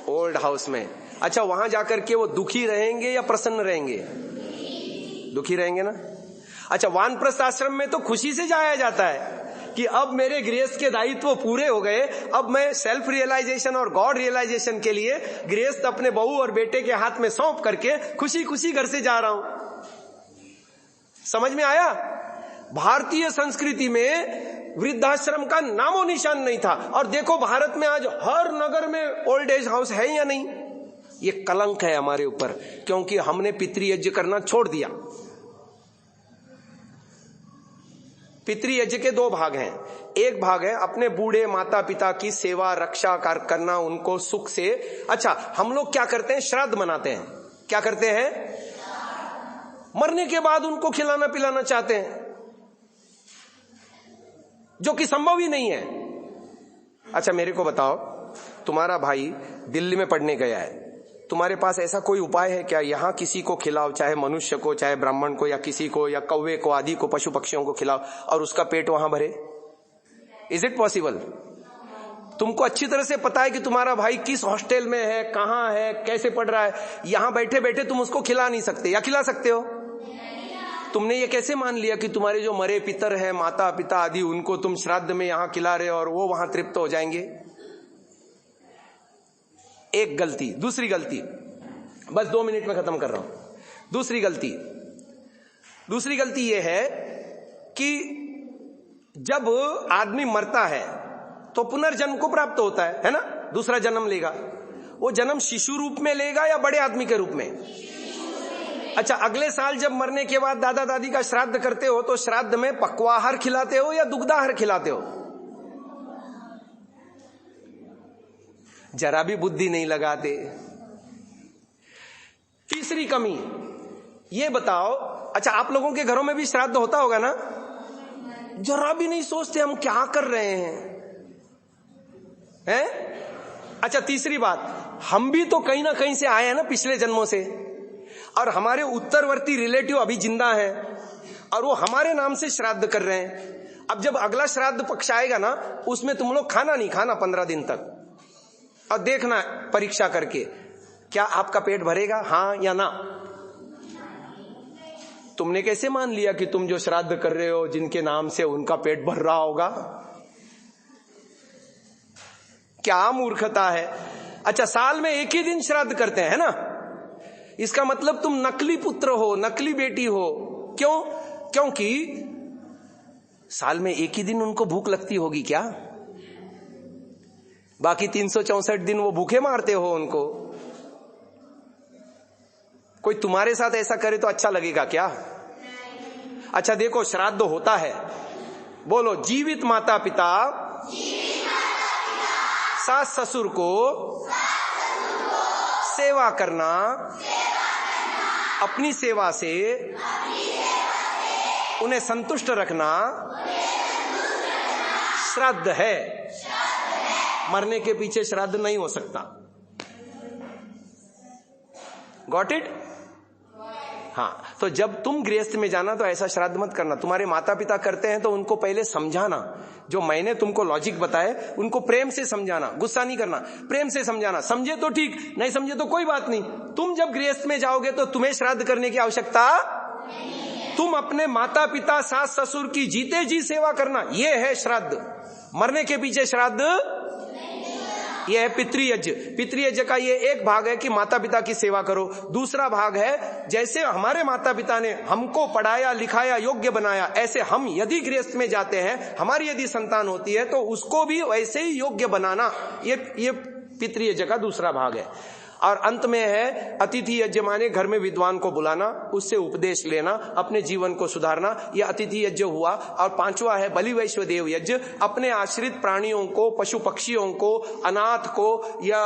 ओल्ड हाउस में। अच्छा, वहां जाकर के वो दुखी रहेंगे या प्रसन्न रहेंगे? दुखी रहेंगे ना। अच्छा, वानप्रस्थ आश्रम में तो खुशी से जाया जाता है कि अब मेरे गृहस्थ के दायित्व पूरे हो गए, अब मैं सेल्फ रियलाइजेशन और गॉड रियलाइजेशन के लिए गृहस्थ अपने बहू और बेटे के हाथ में सौंप करके खुशी खुशी घर से जा रहा हूं। समझ में आया? भारतीय संस्कृति में वृद्धाश्रम का नामो निशान नहीं था। और देखो भारत में आज हर नगर में ओल्ड एज हाउस है या नहीं? ये कलंक है हमारे ऊपर, क्योंकि हमने पितृयज्ञ करना छोड़ दिया। पितृयज्ञ के 2 भाग हैं। एक भाग है अपने बूढ़े माता पिता की सेवा रक्षा करना, उनको सुख से। अच्छा, हम लोग क्या करते हैं? श्राद्ध मनाते हैं। क्या करते हैं? मरने के बाद उनको खिलाना पिलाना चाहते हैं, जो कि संभव ही नहीं है। अच्छा, मेरे को बताओ, तुम्हारा भाई दिल्ली में पढ़ने गया है, तुम्हारे पास ऐसा कोई उपाय है क्या? यहां किसी को खिलाओ, चाहे मनुष्य को, चाहे ब्राह्मण को, या किसी को, या कौवे को, आदि को, पशु पक्षियों को खिलाओ और उसका पेट वहां भरे? Is it possible? तुमको अच्छी तरह से पता है कि तुम्हारा भाई किस हॉस्टल में है, कहां है, कैसे पढ़ रहा है। यहां बैठे बैठे तुम उसको खिला नहीं सकते, या खिला सकते हो? तुमने ये कैसे मान लिया कि तुम्हारे जो मरे पितर है, माता पिता आदि, उनको तुम श्राद्ध में यहां खिला रहे हो और वो वहां तृप्त हो जाएंगे? एक गलती। दूसरी गलती, बस 2 मिनट में खत्म कर रहा हूं। दूसरी गलती यह है कि जब आदमी मरता है तो पुनर्जन्म को प्राप्त होता है ना? दूसरा जन्म लेगा। वो जन्म शिशु रूप में लेगा या बड़े आदमी के रूप में? अच्छा, अगले साल जब मरने के बाद दादा दादी का श्राद्ध करते हो तो श्राद्ध में पक्वाहार खिलाते हो या दुग्धाहार खिलाते हो? जरा भी बुद्धि नहीं लगाते। तीसरी कमी ये बताओ, अच्छा आप लोगों के घरों में भी श्राद्ध होता होगा ना? जरा भी नहीं सोचते हम क्या कर रहे हैं? अच्छा, तीसरी बात, हम भी तो कहीं ना कहीं से आए हैं ना, पिछले जन्मों से, और हमारे उत्तरवर्ती रिलेटिव अभी जिंदा हैं और वो हमारे नाम से श्राद्ध कर रहे हैं। अब जब अगला श्राद्ध पक्ष आएगा ना, उसमें तुम लोग खाना नहीं खाना 15 दिन तक, और देखना परीक्षा करके क्या आपका पेट भरेगा, हाँ या ना। तुमने कैसे मान लिया कि तुम जो श्राद्ध कर रहे हो जिनके नाम से, उनका पेट भर रहा होगा? क्या मूर्खता है। अच्छा, साल में एक ही दिन श्राद्ध करते हैं ना, इसका मतलब तुम नकली पुत्र हो, नकली बेटी हो। क्यों? क्योंकि साल में एक ही दिन उनको भूख लगती होगी क्या? बाकी 364 दिन वो भूखे मारते हो उनको। कोई तुम्हारे साथ ऐसा करे तो अच्छा लगेगा क्या? अच्छा देखो, श्राद्ध होता है, बोलो, जीवित माता पिता सास ससुर को सेवा करना, अपनी सेवा से उन्हें संतुष्ट रखना श्राद्ध है। मरने के पीछे श्राद्ध नहीं हो सकता। Got it? हाँ, तो जब तुम गृहस्थ में जाना तो ऐसा श्राद्ध मत करना। तुम्हारे माता पिता करते हैं तो उनको पहले समझाना, जो मैंने तुमको लॉजिक बताए उनको प्रेम से समझाना, गुस्सा नहीं करना, प्रेम से समझाना। समझे तो ठीक, नहीं समझे तो कोई बात नहीं। तुम जब गृहस्थ में जाओगे तो तुम्हें श्राद्ध करने की आवश्यकता, तुम अपने माता पिता सास ससुर की जीते जी सेवा करना, यह है श्राद्ध। मरने के पीछे श्राद्ध, यह है पितृयज्ञ। पितृयज्ञ का ये एक भाग है कि माता पिता की सेवा करो। दूसरा भाग है, जैसे हमारे माता पिता ने हमको पढ़ाया लिखाया योग्य बनाया, ऐसे हम यदि गृहस्थ में जाते हैं, हमारी यदि संतान होती है तो उसको भी वैसे ही योग्य बनाना। ये पितृयज्ञ का दूसरा भाग है। और अंत में है अतिथि यज्ञ, माने घर में विद्वान को बुलाना, उससे उपदेश लेना, अपने जीवन को सुधारना, यह अतिथि यज्ञ हुआ। और पांचवा है बलि वैश्वदेव यज्ञ, अपने आश्रित प्राणियों को, पशु पक्षियों को, अनाथ को या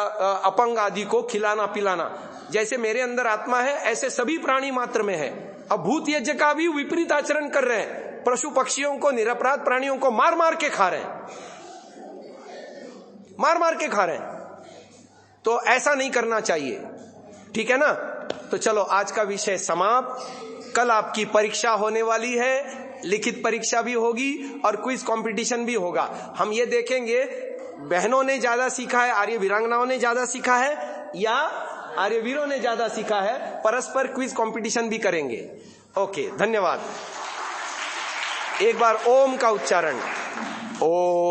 अपंग आदि को खिलाना पिलाना। जैसे मेरे अंदर आत्मा है ऐसे सभी प्राणी मात्र में है। अब भूत यज्ञ का भी विपरीत आचरण कर रहे हैं, पशु पक्षियों को, निरपराध प्राणियों को मार मार के खा रहे हैं, मार मार के खा रहे हैं। तो ऐसा नहीं करना चाहिए, ठीक है ना। तो चलो, आज का विषय समाप्त। कल आपकी परीक्षा होने वाली है, लिखित परीक्षा भी होगी और क्विज कंपटीशन भी होगा। हम ये देखेंगे बहनों ने ज्यादा सीखा है, आर्य वीरांगनाओं ने ज्यादा सीखा है या आर्यवीरों ने ज्यादा सीखा है। परस्पर क्विज कंपटीशन भी करेंगे। ओके, धन्यवाद। एक बार ओम का उच्चारण। ओम।